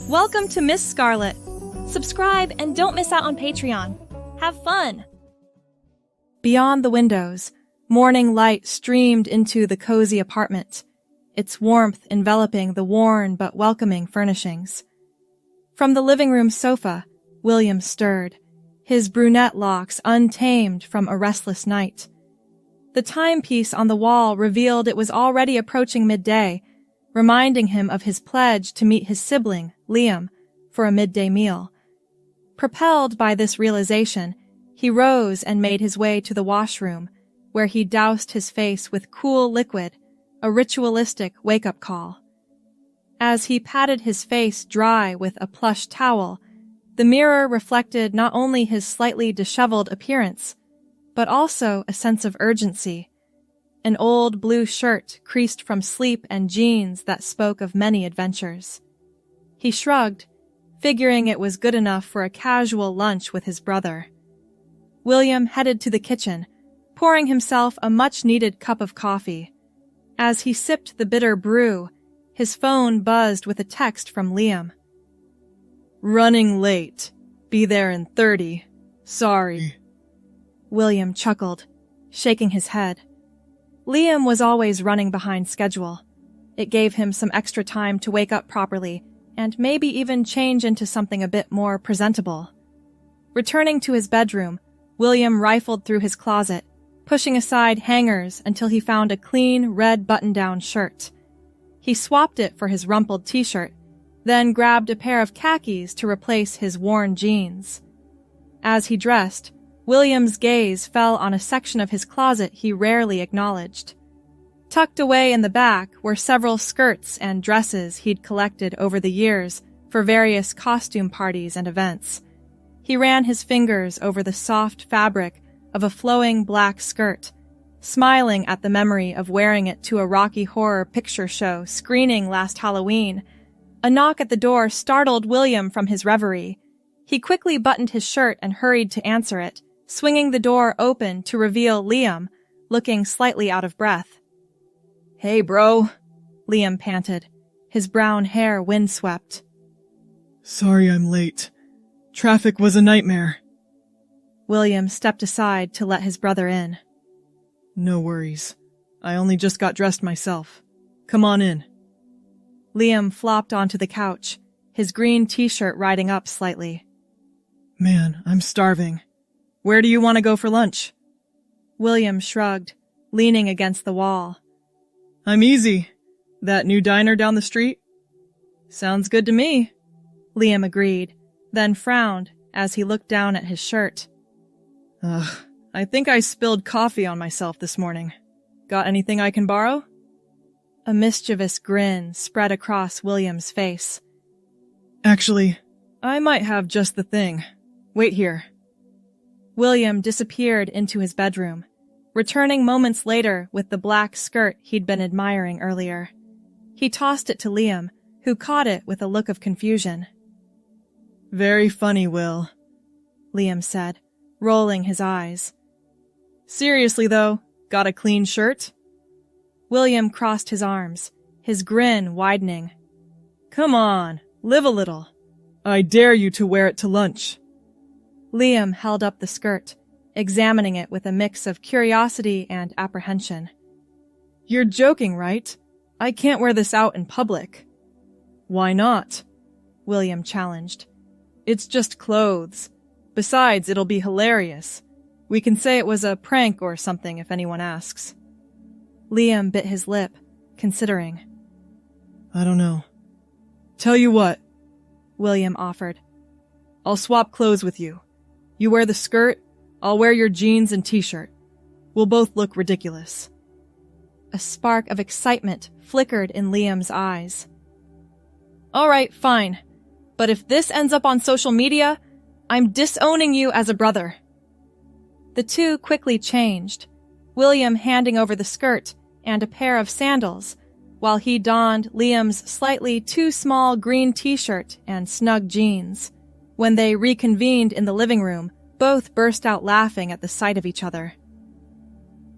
Welcome to Miss Scarlett. Subscribe and don't miss out on Patreon. Have fun! Beyond the windows, morning light streamed into the cozy apartment, its warmth enveloping the worn but welcoming furnishings. From the living room sofa, William stirred, his brunette locks untamed from a restless night. The timepiece on the wall revealed it was already approaching midday, reminding him of his pledge to meet his sibling, Liam, for a midday meal. Propelled by this realization, he rose and made his way to the washroom, where he doused his face with cool liquid, a ritualistic wake-up call. As he patted his face dry with a plush towel, the mirror reflected not only his slightly disheveled appearance, but also a sense of urgency. An old blue shirt creased from sleep and jeans that spoke of many adventures. He shrugged, figuring it was good enough for a casual lunch with his brother. William headed to the kitchen, pouring himself a much-needed cup of coffee. As he sipped the bitter brew, his phone buzzed with a text from Liam. "Running late. Be there in 30. Sorry." William chuckled, shaking his head. Liam was always running behind schedule. It gave him some extra time to wake up properly and maybe even change into something a bit more presentable. Returning to his bedroom, William rifled through his closet, pushing aside hangers until he found a clean red button-down shirt. He swapped it for his rumpled t-shirt, then grabbed a pair of khakis to replace his worn jeans. As he dressed, William's gaze fell on a section of his closet he rarely acknowledged. Tucked away in the back were several skirts and dresses he'd collected over the years for various costume parties and events. He ran his fingers over the soft fabric of a flowing black skirt, smiling at the memory of wearing it to a Rocky Horror Picture Show screening last Halloween. A knock at the door startled William from his reverie. He quickly buttoned his shirt and hurried to answer it, swinging the door open to reveal Liam, looking slightly out of breath. "Hey, bro," Liam panted, his brown hair windswept. "Sorry I'm late. Traffic was a nightmare." William stepped aside to let his brother in. "No worries. I only just got dressed myself. Come on in." Liam flopped onto the couch, his green t-shirt riding up slightly. "Man, I'm starving. Where do you want to go for lunch?" William shrugged, leaning against the wall. "I'm easy. That new diner down the street?" "Sounds good to me," Liam agreed, then frowned as he looked down at his shirt. I think I spilled coffee on myself this morning. Got anything I can borrow?" A mischievous grin spread across William's face. "Actually, I might have just the thing. Wait here." William disappeared into his bedroom, returning moments later with the black skirt he'd been admiring earlier. He tossed it to Liam, who caught it with a look of confusion. "Very funny, Will," Liam said, rolling his eyes. "Seriously, though, got a clean shirt?" William crossed his arms, his grin widening. "Come on, live a little. I dare you to wear it to lunch." Liam held up the skirt, examining it with a mix of curiosity and apprehension. "You're joking, right? I can't wear this out in public." "Why not?" William challenged. "It's just clothes. Besides, it'll be hilarious. We can say it was a prank or something if anyone asks." Liam bit his lip, considering. "I don't know. Tell you what," William offered. "I'll swap clothes with you. You wear the skirt, I'll wear your jeans and t-shirt. We'll both look ridiculous." A spark of excitement flickered in Liam's eyes. "All right, fine. But if this ends up on social media, I'm disowning you as a brother." The two quickly changed, William handing over the skirt and a pair of sandals, while he donned Liam's slightly too small green t-shirt and snug jeans. When they reconvened in the living room, both burst out laughing at the sight of each other.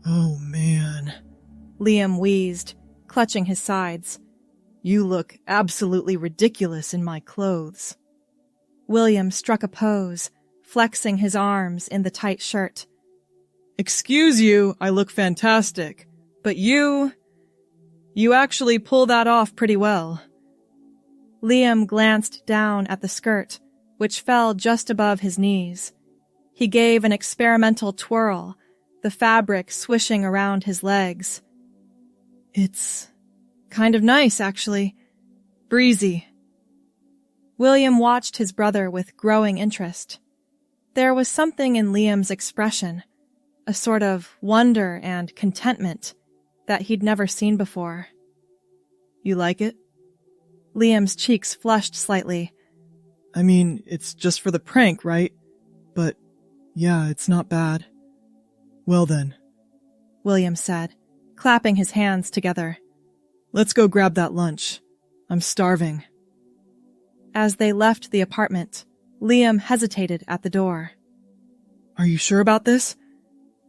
"Oh, man," Liam wheezed, clutching his sides. You look absolutely ridiculous in my clothes. William struck a pose, flexing his arms in the tight shirt. Excuse you, I look fantastic, but you actually pull that off pretty well. Liam glanced down at the skirt, which fell just above his knees. He gave an experimental twirl, the fabric swishing around his legs. It's kind of nice, actually. Breezy. William watched his brother with growing interest. There was something in Liam's expression, a sort of wonder and contentment that he'd never seen before. You like it? Liam's cheeks flushed slightly. I mean, it's just for the prank, right? But, yeah, it's not bad. Well then, William said, clapping his hands together. Let's go grab that lunch. I'm starving. As they left the apartment, Liam hesitated at the door. Are you sure about this?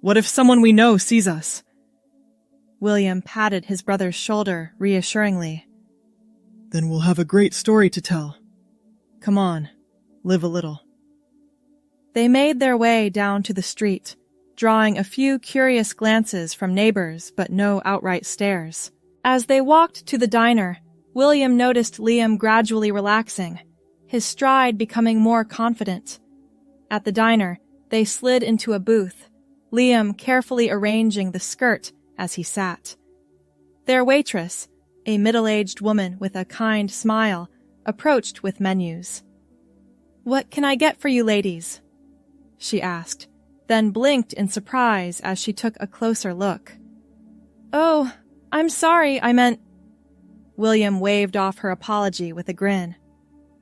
What if someone we know sees us? William patted his brother's shoulder reassuringly. Then we'll have a great story to tell. Come on, live a little. They made their way down to the street, drawing a few curious glances from neighbors but no outright stares. As they walked to the diner, William noticed Liam gradually relaxing, his stride becoming more confident. At the diner, they slid into a booth, Liam carefully arranging the skirt as he sat. Their waitress, a middle-aged woman with a kind smile, approached with menus. "What can I get for you ladies?" she asked, then blinked in surprise as she took a closer look. "Oh, I'm sorry, I meant—" William waved off her apology with a grin.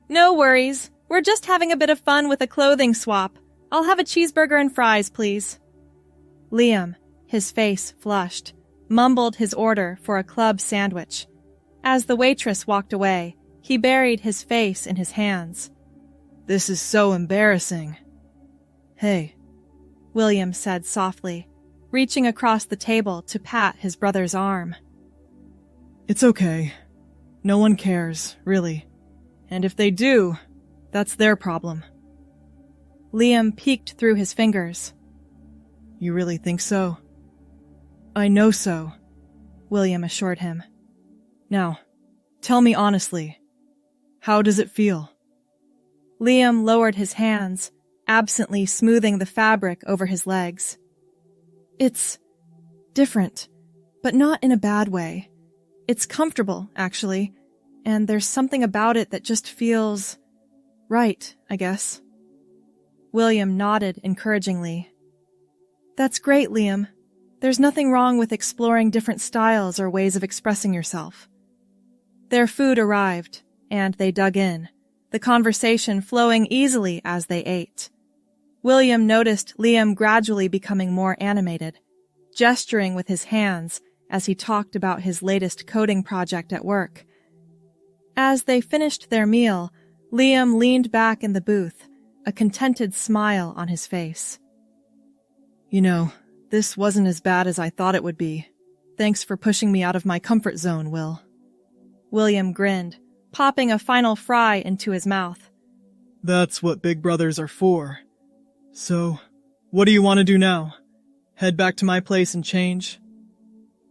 "No worries. We're just having a bit of fun with a clothing swap. I'll have a cheeseburger and fries, please." Liam, his face flushed, mumbled his order for a club sandwich. As the waitress walked away, he buried his face in his hands. This is so embarrassing. Hey, William said softly, reaching across the table to pat his brother's arm. It's okay. No one cares, really. And if they do, that's their problem. Liam peeked through his fingers. You really think so? I know so, William assured him. Now, tell me honestly, how does it feel? Liam lowered his hands, absently smoothing the fabric over his legs. It's different, but not in a bad way. It's comfortable, actually, and there's something about it that just feels right, I guess. William nodded encouragingly. That's great, Liam. There's nothing wrong with exploring different styles or ways of expressing yourself. Their food arrived, and they dug in, the conversation flowing easily as they ate. William noticed Liam gradually becoming more animated, gesturing with his hands as he talked about his latest coding project at work. As they finished their meal, Liam leaned back in the booth, a contented smile on his face. You know, this wasn't as bad as I thought it would be. Thanks for pushing me out of my comfort zone, Will. William grinned, popping a final fry into his mouth. That's what big brothers are for. So, what do you want to do now? Head back to my place and change?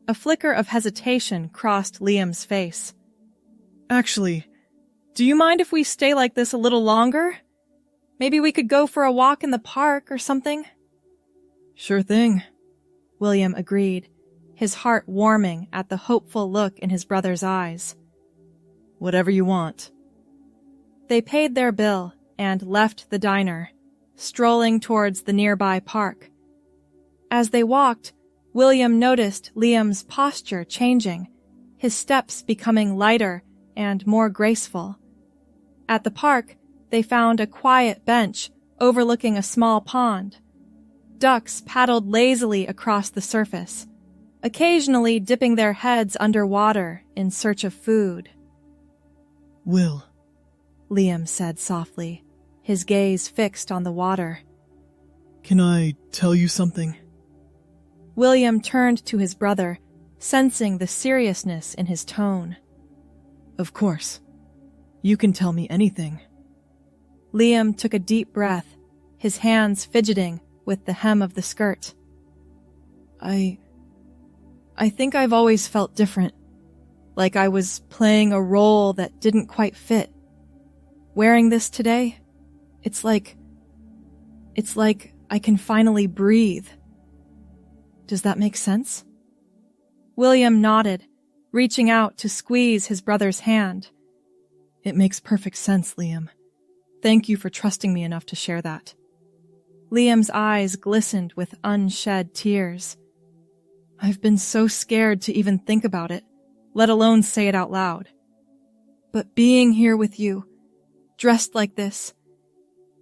A flicker of hesitation crossed Liam's face. Actually, do you mind if we stay like this a little longer? Maybe we could go for a walk in the park or something? Sure thing, William agreed, his heart warming at the hopeful look in his brother's eyes. Whatever you want. They paid their bill and left the diner, strolling towards the nearby park. As they walked, William noticed Liam's posture changing, his steps becoming lighter and more graceful. At the park, they found a quiet bench overlooking a small pond. Ducks paddled lazily across the surface, occasionally dipping their heads underwater in search of food. Will, Liam said softly, his gaze fixed on the water. Can I tell you something? William turned to his brother, sensing the seriousness in his tone. Of course. You can tell me anything. Liam took a deep breath, his hands fidgeting with the hem of the skirt. I think I've always felt different, like I was playing a role that didn't quite fit. Wearing this today, it's like I can finally breathe. Does that make sense? William nodded, reaching out to squeeze his brother's hand. It makes perfect sense, Liam. Thank you for trusting me enough to share that. Liam's eyes glistened with unshed tears. I've been so scared to even think about it, let alone say it out loud. But being here with you, dressed like this,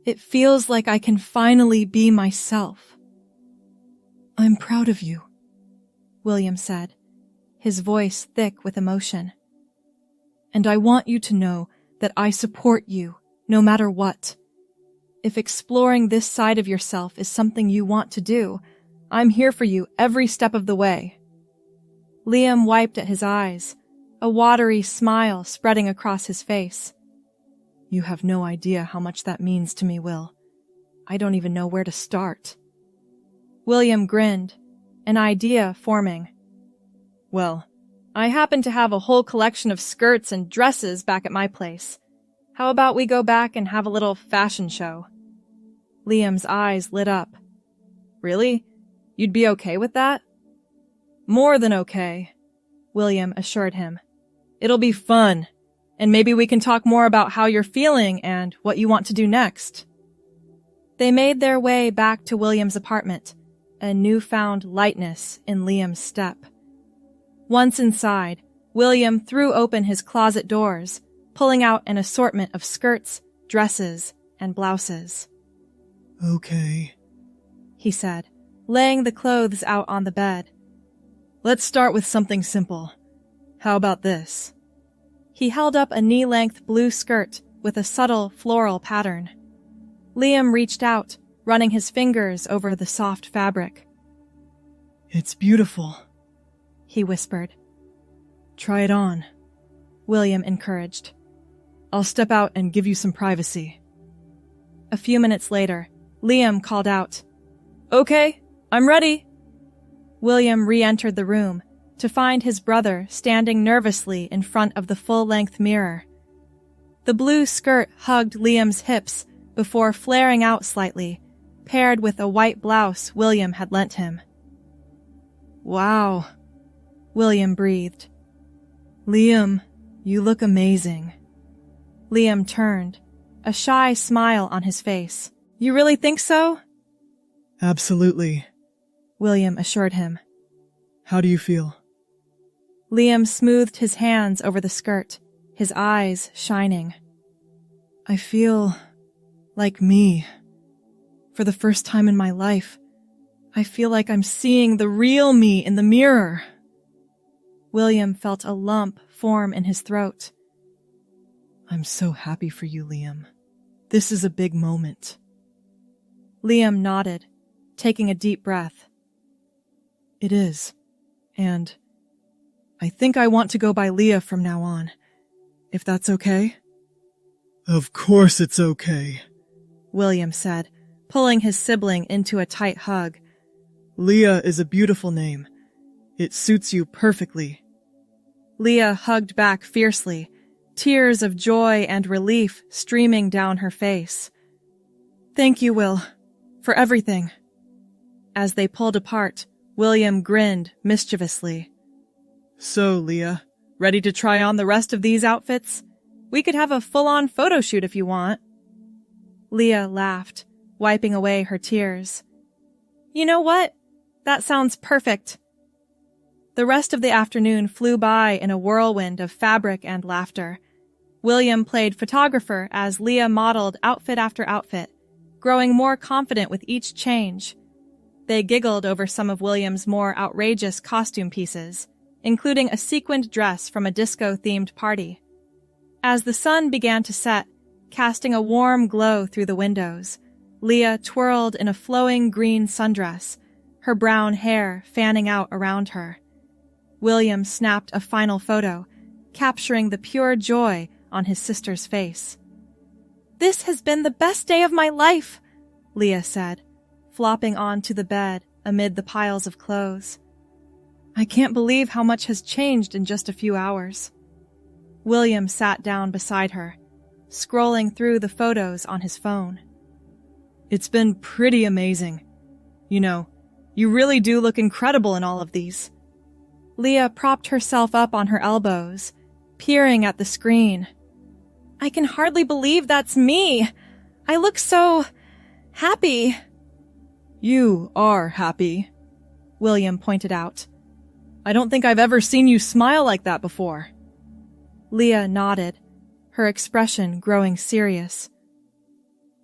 it feels like I can finally be myself. I'm proud of you, William said, his voice thick with emotion. And I want you to know that I support you, no matter what. If exploring this side of yourself is something you want to do, I'm here for you every step of the way. Liam wiped at his eyes, a watery smile spreading across his face. You have no idea how much that means to me, Will. I don't even know where to start. William grinned, an idea forming. Well, I happen to have a whole collection of skirts and dresses back at my place. How about we go back and have a little fashion show? Liam's eyes lit up. Really? You'd be okay with that? More than okay, William assured him. It'll be fun, and maybe we can talk more about how you're feeling and what you want to do next. They made their way back to William's apartment, a newfound lightness in Liam's step. Once inside, William threw open his closet doors, pulling out an assortment of skirts, dresses, and blouses. Okay, he said, laying the clothes out on the bed. Let's start with something simple. How about this? He held up a knee-length blue skirt with a subtle floral pattern. Liam reached out, running his fingers over the soft fabric. It's beautiful, he whispered. Try it on, William encouraged. I'll step out and give you some privacy. A few minutes later, Liam called out, Okay, I'm ready. William re-entered the room to find his brother standing nervously in front of the full-length mirror. The blue skirt hugged Liam's hips before flaring out slightly, paired with a white blouse William had lent him. Wow, William breathed. Liam, you look amazing. Liam turned, a shy smile on his face. You really think so? Absolutely, William assured him. How do you feel? Liam smoothed his hands over the skirt, his eyes shining. I feel like me. For the first time in my life, I feel like I'm seeing the real me in the mirror. William felt a lump form in his throat. I'm so happy for you, Liam. This is a big moment. Liam nodded, taking a deep breath. It is. And I think I want to go by Leah from now on, if that's okay. Of course it's okay, William said, pulling his sibling into a tight hug. Leah is a beautiful name. It suits you perfectly. Leah hugged back fiercely, tears of joy and relief streaming down her face. Thank you, Will, for everything. As they pulled apart, William grinned mischievously. So, Leah, ready to try on the rest of these outfits? We could have a full-on photo shoot if you want. Leah laughed, wiping away her tears. You know what? That sounds perfect. The rest of the afternoon flew by in a whirlwind of fabric and laughter. William played photographer as Leah modeled outfit after outfit, growing more confident with each change. They giggled over some of William's more outrageous costume pieces, including a sequined dress from a disco-themed party. As the sun began to set, casting a warm glow through the windows, Leah twirled in a flowing green sundress, her brown hair fanning out around her. William snapped a final photo, capturing the pure joy on his sister's face. "This has been the best day of my life," Leah said, flopping onto the bed amid the piles of clothes. "I can't believe how much has changed in just a few hours." William sat down beside her, scrolling through the photos on his phone. "It's been pretty amazing. You know, you really do look incredible in all of these." Leah propped herself up on her elbows, peering at the screen. "I can hardly believe that's me. I look so happy." "You are happy," William pointed out. "I don't think I've ever seen you smile like that before." Leah nodded, her expression growing serious.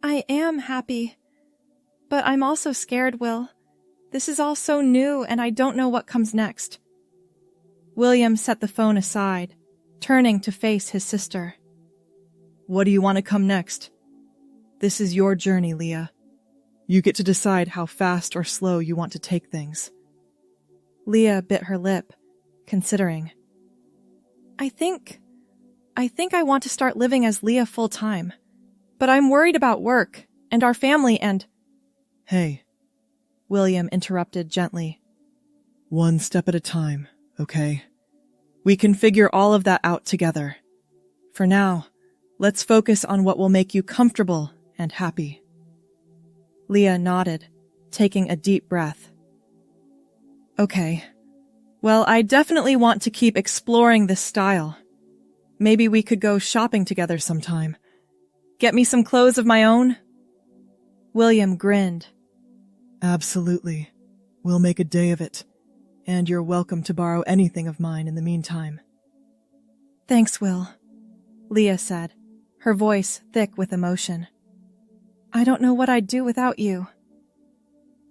"I am happy, but I'm also scared, Will. This is all so new and I don't know what comes next." William set the phone aside, turning to face his sister. "What do you want to come next? This is your journey, Leah. You get to decide how fast or slow you want to take things." Leah bit her lip, considering. I think I want to start living as Leah full-time. But I'm worried about work and our family and—" "Hey," William interrupted gently. "One step at a time, okay? We can figure all of that out together. For now, let's focus on what will make you comfortable and happy." Leah nodded, taking a deep breath. "Okay. Well, I definitely want to keep exploring this style. Maybe we could go shopping together sometime. Get me some clothes of my own?" William grinned. "Absolutely. We'll make a day of it. And you're welcome to borrow anything of mine in the meantime." "Thanks, Will," Leah said, her voice thick with emotion. "I don't know what I'd do without you."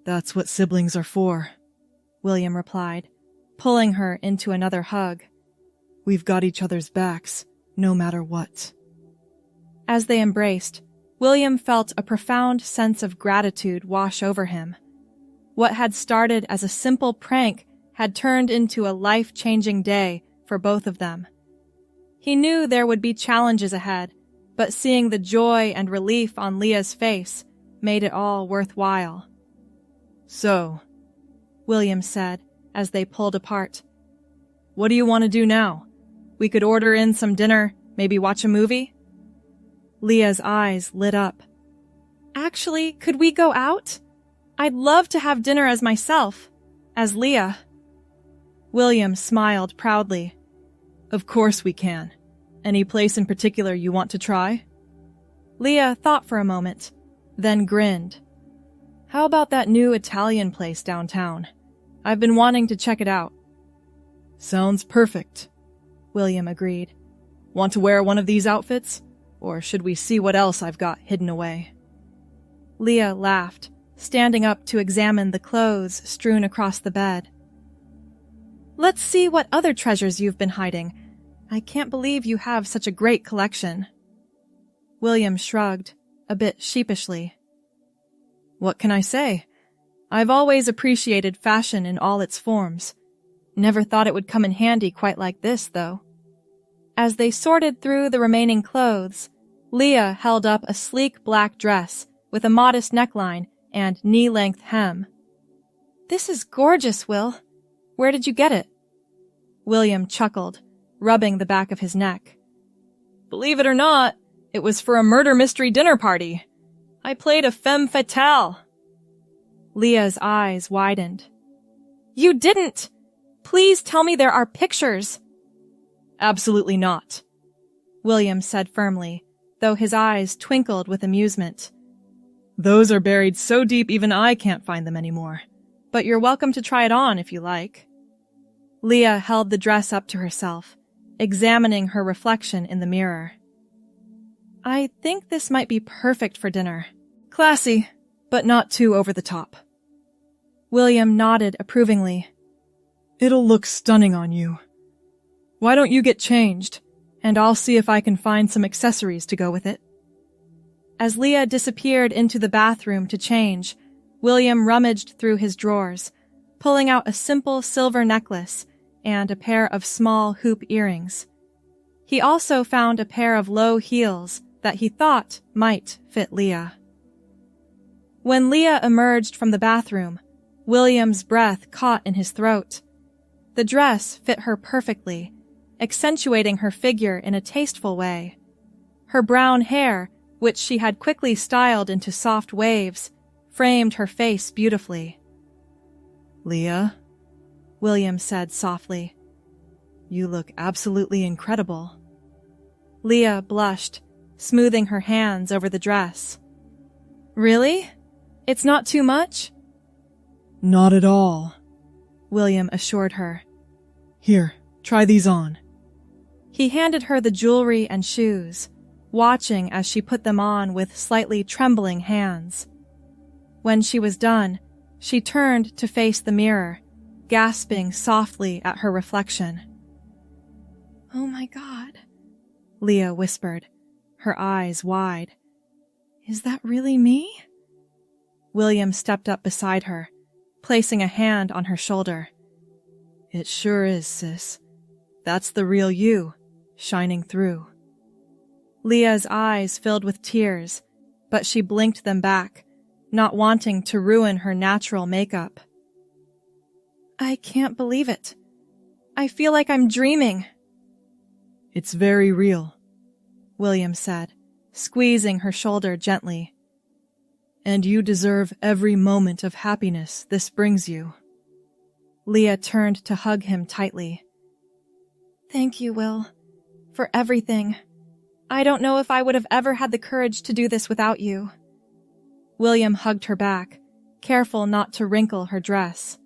"That's what siblings are for," William replied, pulling her into another hug. "We've got each other's backs, no matter what." As they embraced, William felt a profound sense of gratitude wash over him. What had started as a simple prank had turned into a life-changing day for both of them. He knew there would be challenges ahead, but seeing the joy and relief on Leah's face made it all worthwhile. "So," William said as they pulled apart, "what do you want to do now? We could order in some dinner, maybe watch a movie?" Leah's eyes lit up. "Actually, could we go out? I'd love to have dinner as myself, as Leah." William smiled proudly. "Of course we can. Any place in particular you want to try?" Leah thought for a moment, then grinned. "How about that new Italian place downtown? I've been wanting to check it out." "Sounds perfect," William agreed. "Want to wear one of these outfits? Or should we see what else I've got hidden away?" Leah laughed, standing up to examine the clothes strewn across the bed. "Let's see what other treasures you've been hiding. I can't believe you have such a great collection." William shrugged, a bit sheepishly. "What can I say? I've always appreciated fashion in all its forms. Never thought it would come in handy quite like this, though." As they sorted through the remaining clothes, Leah held up a sleek black dress with a modest neckline and knee-length hem. "This is gorgeous, Will. Where did you get it?" William chuckled, rubbing the back of his neck. "Believe it or not, it was for a murder mystery dinner party. I played a femme fatale." Leah's eyes widened. "You didn't! Please tell me there are pictures." "Absolutely not," William said firmly, though his eyes twinkled with amusement. "Those are buried so deep even I can't find them anymore. But you're welcome to try it on if you like." Leah held the dress up to herself, examining her reflection in the mirror. "I think this might be perfect for dinner. Classy, but not too over the top." William nodded approvingly. "It'll look stunning on you. Why don't you get changed, and I'll see if I can find some accessories to go with it." As Leah disappeared into the bathroom to change, William rummaged through his drawers, pulling out a simple silver necklace and a pair of small hoop earrings. He also found a pair of low heels that he thought might fit Leah. When Leah emerged from the bathroom, William's breath caught in his throat. The dress fit her perfectly, accentuating her figure in a tasteful way. Her brown hair, which she had quickly styled into soft waves, framed her face beautifully. "Leah," William said softly, "you look absolutely incredible." Leah blushed, smoothing her hands over the dress. "Really? It's not too much?" "Not at all," William assured her. "Here, try these on." He handed her the jewelry and shoes, watching as she put them on with slightly trembling hands. When she was done, she turned to face the mirror, gasping softly at her reflection. "Oh my God," Leah whispered, her eyes wide. "Is that really me?" William stepped up beside her, placing a hand on her shoulder. "It sure is, sis. That's the real you, shining through." Leah's eyes filled with tears, but she blinked them back, not wanting to ruin her natural makeup. "I can't believe it. I feel like I'm dreaming." "It's very real," William said, squeezing her shoulder gently. "And you deserve every moment of happiness this brings you." Leah turned to hug him tightly. "Thank you, Will, for everything. I don't know if I would have ever had the courage to do this without you." William hugged her back, careful not to wrinkle her dress.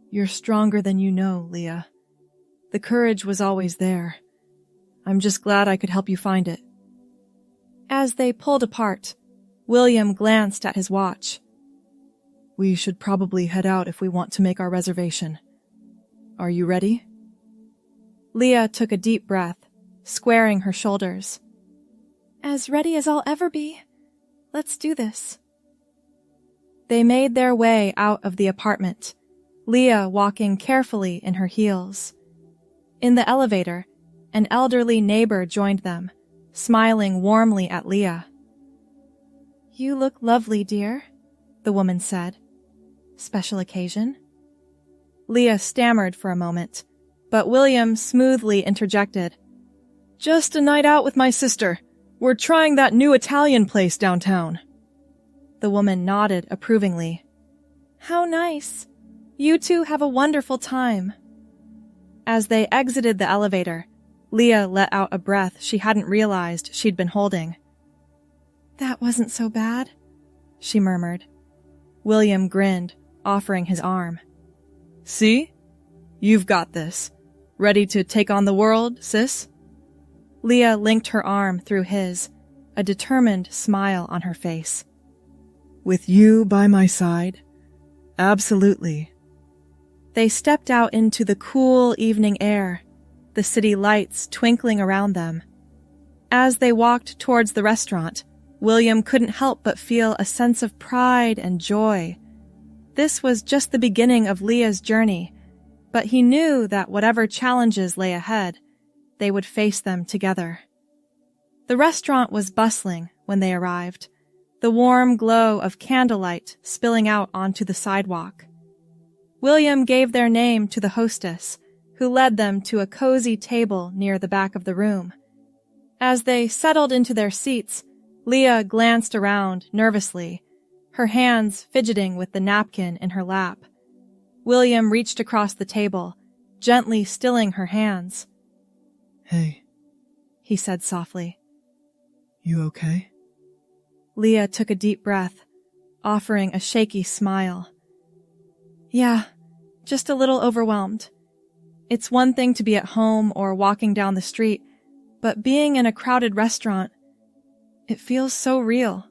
"You're stronger than you know, Leah. The courage was always there. I'm just glad I could help you find it." As they pulled apart, William glanced at his watch. "We should probably head out if we want to make our reservation. Are you ready?" Leah took a deep breath, squaring her shoulders. "As ready as I'll ever be. Let's do this." They made their way out of the apartment, Leah walking carefully in her heels. In the elevator, an elderly neighbor joined them, smiling warmly at Leah. "You look lovely, dear," the woman said. "Special occasion?" Leah stammered for a moment, but William smoothly interjected. "Just a night out with my sister. We're trying that new Italian place downtown." The woman nodded approvingly. "How nice. You two have a wonderful time." As they exited the elevator, Leah let out a breath she hadn't realized she'd been holding. "That wasn't so bad," she murmured. William grinned, offering his arm. "See? You've got this. Ready to take on the world, sis?" Leah linked her arm through his, a determined smile on her face. "With you by my side? Absolutely." They stepped out into the cool evening air, the city lights twinkling around them. As they walked towards the restaurant, William couldn't help but feel a sense of pride and joy. This was just the beginning of Leah's journey, but he knew that whatever challenges lay ahead, they would face them together. The restaurant was bustling when they arrived, the warm glow of candlelight spilling out onto the sidewalk. William gave their name to the hostess, who led them to a cozy table near the back of the room. As they settled into their seats, Leah glanced around nervously, her hands fidgeting with the napkin in her lap. William reached across the table, gently stilling her hands. "Hey," he said softly. "You okay?" Leah took a deep breath, offering a shaky smile. "Yeah, just a little overwhelmed. It's one thing to be at home or walking down the street, but being in a crowded restaurant, it feels so real."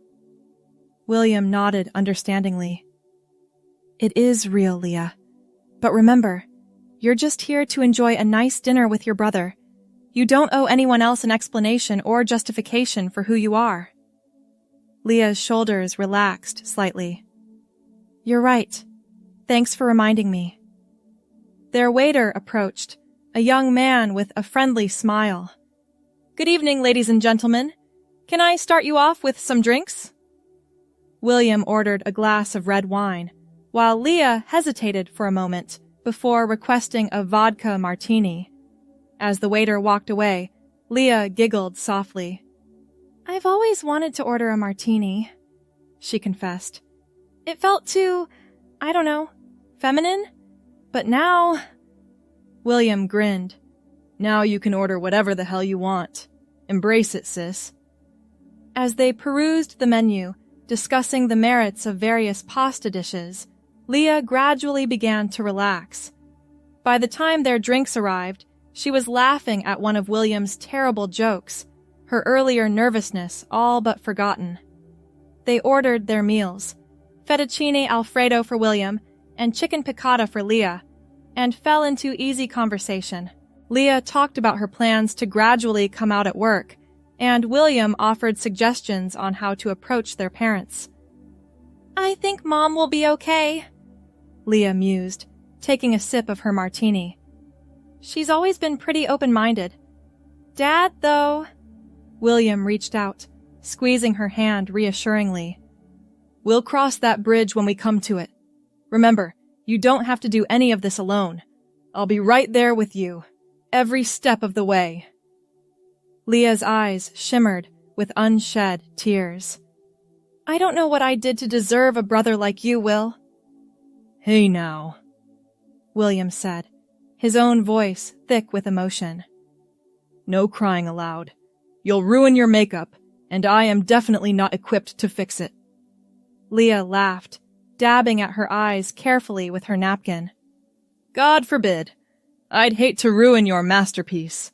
William nodded understandingly. "It is real, Leah. But remember, you're just here to enjoy a nice dinner with your brother. You don't owe anyone else an explanation or justification for who you are." Leah's shoulders relaxed slightly. "You're right. Thanks for reminding me." Their waiter approached, a young man with a friendly smile. Good evening, ladies and gentlemen. Can I start you off with some drinks? William ordered a glass of red wine, while Leah hesitated for a moment before requesting a vodka martini. As the waiter walked away, Leah giggled softly. I've always wanted to order a martini, she confessed. It felt too, I don't know, feminine? But now... William grinned. Now you can order whatever the hell you want. Embrace it, sis. As they perused the menu, discussing the merits of various pasta dishes, Leah gradually began to relax. By the time their drinks arrived, she was laughing at one of William's terrible jokes, her earlier nervousness all but forgotten. They ordered their meals, fettuccine alfredo for William and chicken piccata for Leah, and fell into easy conversation. Leah talked about her plans to gradually come out at work, and William offered suggestions on how to approach their parents. I think Mom will be okay, Leah mused, taking a sip of her martini. She's always been pretty open-minded. Dad, though... William reached out, squeezing her hand reassuringly. We'll cross that bridge when we come to it. Remember, you don't have to do any of this alone. I'll be right there with you, every step of the way. Leah's eyes shimmered with unshed tears. I don't know what I did to deserve a brother like you, Will. Hey now, William said, his own voice thick with emotion. No crying aloud. You'll ruin your makeup, and I am definitely not equipped to fix it. Leah laughed, dabbing at her eyes carefully with her napkin. God forbid. I'd hate to ruin your masterpiece.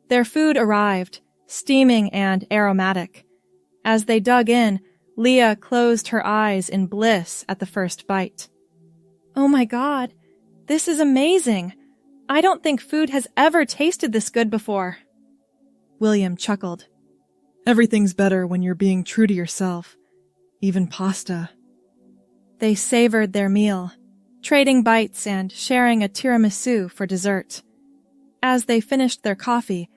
Their food arrived, steaming and aromatic. As they dug in, Leah closed her eyes in bliss at the first bite. Oh my God, this is amazing. I don't think food has ever tasted this good before. William chuckled. Everything's better when you're being true to yourself, even pasta. They savored their meal, trading bites and sharing a tiramisu for dessert. As they finished their coffee,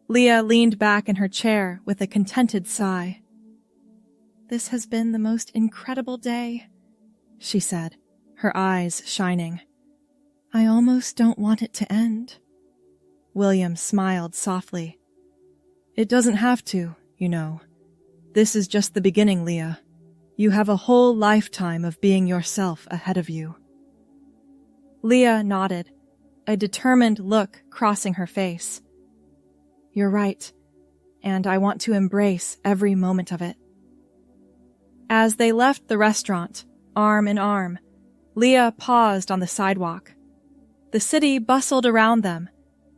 Leah leaned back in her chair with a contented sigh. This has been the most incredible day, she said, her eyes shining. I almost don't want it to end. William smiled softly. It doesn't have to, you know. This is just the beginning, Leah. You have a whole lifetime of being yourself ahead of you. Leah nodded, a determined look crossing her face. You're right, and I want to embrace every moment of it. As they left the restaurant, arm in arm, Leah paused on the sidewalk. The city bustled around them,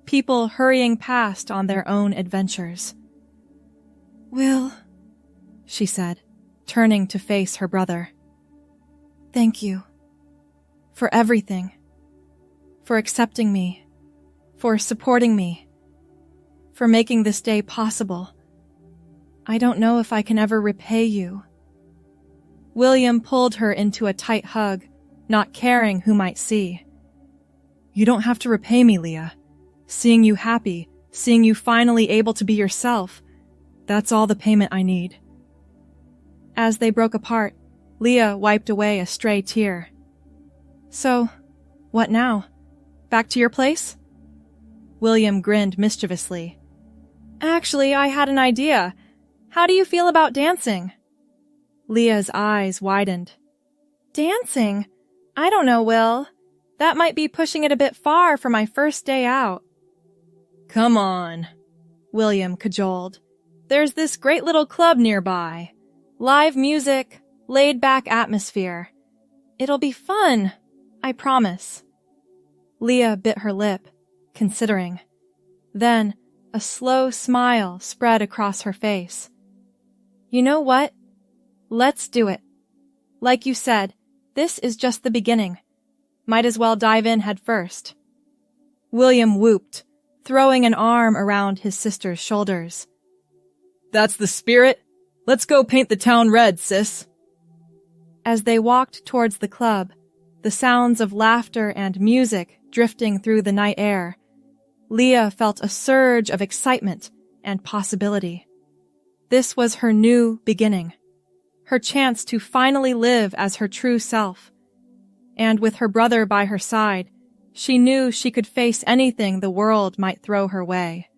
people hurrying past on their own adventures. Will, she said, turning to face her brother. Thank you. For everything. For accepting me. For supporting me. For making this day possible. I don't know if I can ever repay you. William pulled her into a tight hug, not caring who might see. You don't have to repay me, Leah. Seeing you happy, seeing you finally able to be yourself, that's all the payment I need. As they broke apart, Leah wiped away a stray tear. So, what now? Back to your place? William grinned mischievously. Actually, I had an idea. How do you feel about dancing? Leah's eyes widened. Dancing? I don't know, Will. That might be pushing it a bit far for my first day out. Come on, William cajoled. There's this great little club nearby. Live music, laid-back atmosphere. It'll be fun, I promise. Leah bit her lip, considering. Then, a slow smile spread across her face. You know what? Let's do it. Like you said, this is just the beginning. Might as well dive in head first. William whooped, throwing an arm around his sister's shoulders. That's the spirit. Let's go paint the town red, sis. As they walked towards the club, the sounds of laughter and music drifting through the night air, Leah felt a surge of excitement and possibility. This was her new beginning, her chance to finally live as her true self. And with her brother by her side, she knew she could face anything the world might throw her way.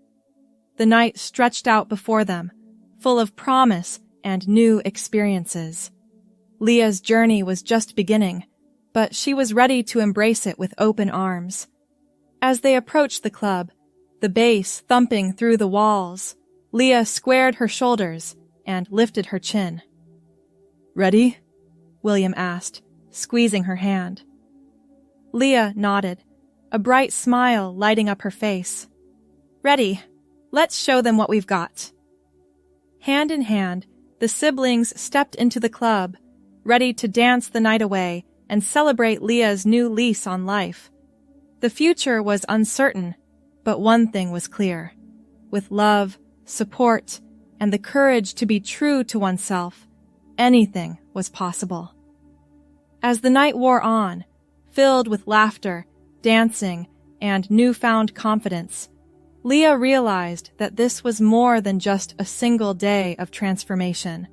The night stretched out before them, full of promise and new experiences. Leah's journey was just beginning, but she was ready to embrace it with open arms. As they approached the club, the bass thumping through the walls, Leah squared her shoulders and lifted her chin. Ready? William asked, squeezing her hand. Leah nodded, a bright smile lighting up her face. Ready. Let's show them what we've got. Hand in hand, the siblings stepped into the club, ready to dance the night away and celebrate Leah's new lease on life. The future was uncertain, but one thing was clear. With love, support, and the courage to be true to oneself, anything was possible. As the night wore on, filled with laughter, dancing, and newfound confidence, Leah realized that this was more than just a single day of transformation.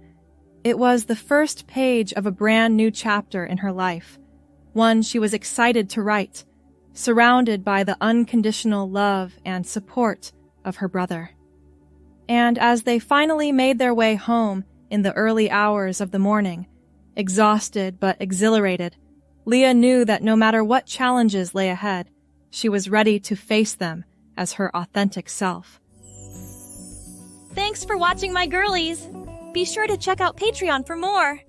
It was the first page of a brand new chapter in her life, one she was excited to write, surrounded by the unconditional love and support of her brother. And as they finally made their way home in the early hours of the morning, exhausted but exhilarated, Leah knew that no matter what challenges lay ahead, she was ready to face them as her authentic self. Thanks for watching, my girlies! Be sure to check out Patreon for more!